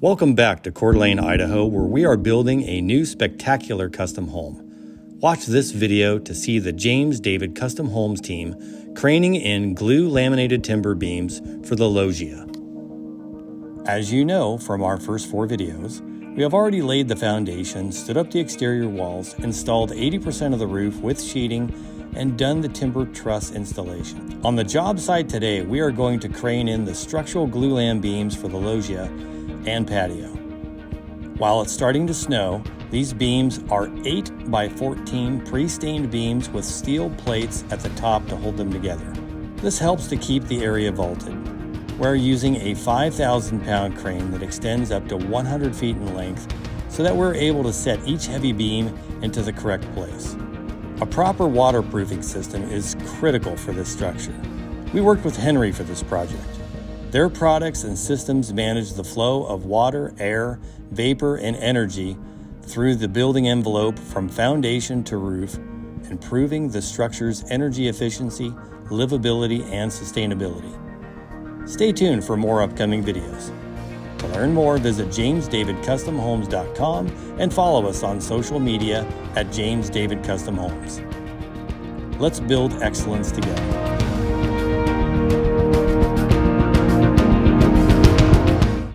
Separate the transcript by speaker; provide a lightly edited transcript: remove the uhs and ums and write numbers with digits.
Speaker 1: Welcome back to Coeur, Idaho, where we are building a new spectacular custom home. Watch this video to see the James David Custom Homes team craning in glue laminated timber beams for the loggia. As you know from our first 4 videos, we have already laid the foundation, stood up the exterior walls, installed 80% of the roof with sheeting, and done the timber truss installation. On the job site today, we are going to crane in the structural glulam beams for the loggia and patio. While it's starting to snow, these beams are 8 by 14 pre-stained beams with steel plates at the top to hold them together. This helps to keep the area vaulted. We're using a 5,000-pound crane that extends up to 100 feet in length so that we're able to set each heavy beam into the correct place. A proper waterproofing system is critical for this structure. We worked with Henry for this project. Their products and systems manage the flow of water, air, vapor, and energy through the building envelope from foundation to roof, improving the structure's energy efficiency, livability, and sustainability. Stay tuned for more upcoming videos. To learn more, visit jamesdavidcustomhomes.com and follow us on social media at James David Custom Homes. Let's build excellence together.